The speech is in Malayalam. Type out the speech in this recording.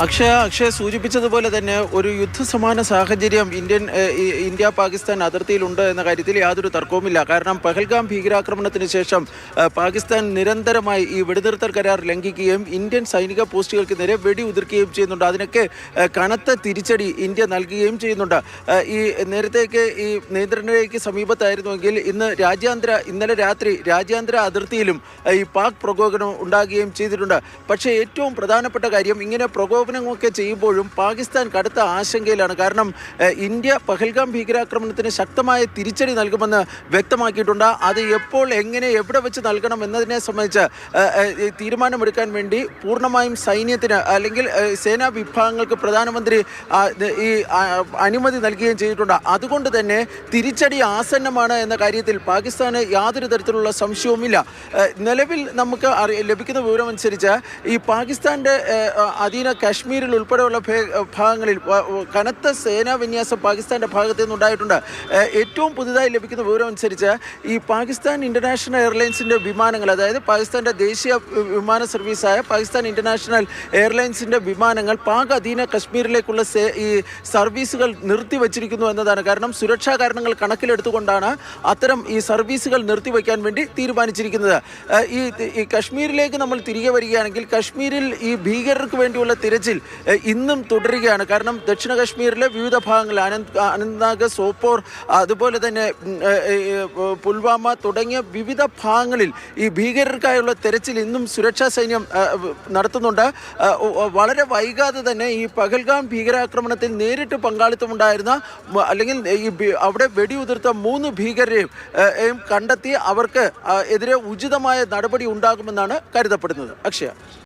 അക്ഷയ സൂചിപ്പിച്ചതുപോലെ തന്നെ ഒരു യുദ്ധസമാന സാഹചര്യം ഇന്ത്യ പാകിസ്ഥാൻ അതിർത്തിയിലുണ്ട് എന്ന കാര്യത്തിൽ യാതൊരു തർക്കവുമില്ല. കാരണം പഹൽഗാം ഭീകരാക്രമണത്തിന് ശേഷം പാകിസ്ഥാൻ നിരന്തരമായി ഈ വെടിനിർത്തൽ കരാർ ലംഘിക്കുകയും ഇന്ത്യൻ സൈനിക പോസ്റ്റുകൾക്ക് നേരെ വെടിയുതിർക്കുകയും ചെയ്യുന്നുണ്ട്. അതിനൊക്കെ കനത്ത തിരിച്ചടി ഇന്ത്യ നൽകുകയും ചെയ്യുന്നുണ്ട്. ഈ നേരത്തേക്ക് ഈ നിയന്ത്രണരേഖയ്ക്ക് സമീപത്തായിരുന്നുവെങ്കിൽ ഇന്നലെ രാത്രി രാജ്യാന്തര അതിർത്തിയിലും ഈ പാക് പ്രകോപനം ഉണ്ടാകുകയും ചെയ്തിട്ടുണ്ട്. പക്ഷേ ഏറ്റവും പ്രധാനപ്പെട്ട കാര്യം, ഇങ്ങനെ പ്രകോപനങ്ങളൊക്കെ ചെയ്യുമ്പോഴും പാകിസ്ഥാൻ കടുത്ത ആശങ്കയിലാണ്. കാരണം ഇന്ത്യ പഹൽഗാം ഭീകരാക്രമണത്തിന് ശക്തമായ തിരിച്ചടി നൽകുമെന്ന് വ്യക്തമാക്കിയിട്ടുണ്ട്. അത് എപ്പോൾ, എങ്ങനെ, എവിടെ വെച്ച് നൽകണം എന്നതിനെ സംബന്ധിച്ച് തീരുമാനമെടുക്കാൻ വേണ്ടി പൂർണ്ണമായും സൈന്യത്തിന് അല്ലെങ്കിൽ സേനാ വിഭാഗങ്ങൾക്ക് പ്രധാനമന്ത്രി ഈ അനുമതി നൽകുകയും ചെയ്തിട്ടുണ്ട്. അതുകൊണ്ട് തന്നെ തിരിച്ചടി ആസന്നമാണ് എന്ന കാര്യത്തിൽ പാകിസ്ഥാന് യാതൊരു തരത്തിലുള്ള സംശയവുമില്ല. നിലവിൽ നമുക്ക് ലഭിക്കുന്ന വിവരമനുസരിച്ച് ഈ പാകിസ്ഥാൻ്റെ അധീന കാശ്മീരിൽ ഉൾപ്പെടെയുള്ള ഭാഗങ്ങളിൽ കനത്ത സേനാ വിന്യാസം പാകിസ്ഥാൻ്റെ ഭാഗത്തു നിന്നുണ്ടായിട്ടുണ്ട്. ഏറ്റവും പുതുതായി ലഭിക്കുന്ന വിവരം അനുസരിച്ച് ഈ പാകിസ്ഥാൻ ഇൻ്റർനാഷണൽ എയർലൈൻസിൻ്റെ വിമാനങ്ങൾ, അതായത് പാകിസ്ഥാൻ്റെ ദേശീയ വിമാന സർവീസായ പാകിസ്ഥാൻ ഇൻ്റർനാഷണൽ എയർലൈൻസിൻ്റെ വിമാനങ്ങൾ പാക് അധീന കശ്മീരിലേക്കുള്ള ഈ സർവീസുകൾ നിർത്തിവച്ചിരിക്കുന്നു എന്നതാണ്. കാരണം സുരക്ഷാ കാരണങ്ങൾ കണക്കിലെടുത്തുകൊണ്ടാണ് അത്തരം ഈ സർവീസുകൾ നിർത്തിവെക്കാൻ വേണ്ടി തീരുമാനിച്ചിരിക്കുന്നത്. ഈ കശ്മീരിലേക്ക് നമ്മൾ തിരികെ വരികയാണെങ്കിൽ, കശ്മീരിൽ ഈ ഭീകരർക്ക് വേണ്ടിയുള്ള തിരച്ചിൽ ഇന്നും തുടരുകയാണ്. കാരണം ദക്ഷിണ കശ്മീരിലെ വിവിധ ഭാഗങ്ങൾ, അനന്ത്നാഗ്, സോപ്പോർ, അതുപോലെ തന്നെ പുൽവാമ തുടങ്ങിയ വിവിധ ഭാഗങ്ങളിൽ ഈ ഭീകരർക്കായുള്ള തെരച്ചിൽ ഇന്നും സുരക്ഷാ സൈന്യം നടത്തുന്നുണ്ട്. വളരെ വൈകാതെ തന്നെ ഈ പഹൽഗാം ഭീകരാക്രമണത്തിൽ നേരിട്ട് പങ്കാളിത്തമുണ്ടായിരുന്ന അല്ലെങ്കിൽ അവിടെ വെടിയുതിർത്ത 3 ഭീകരരെയും കണ്ടെത്തി അവർക്ക് എതിരെ ഉചിതമായ നടപടി ഉണ്ടാകുമെന്നാണ് കരുതപ്പെടുന്നത്. അക്ഷയ.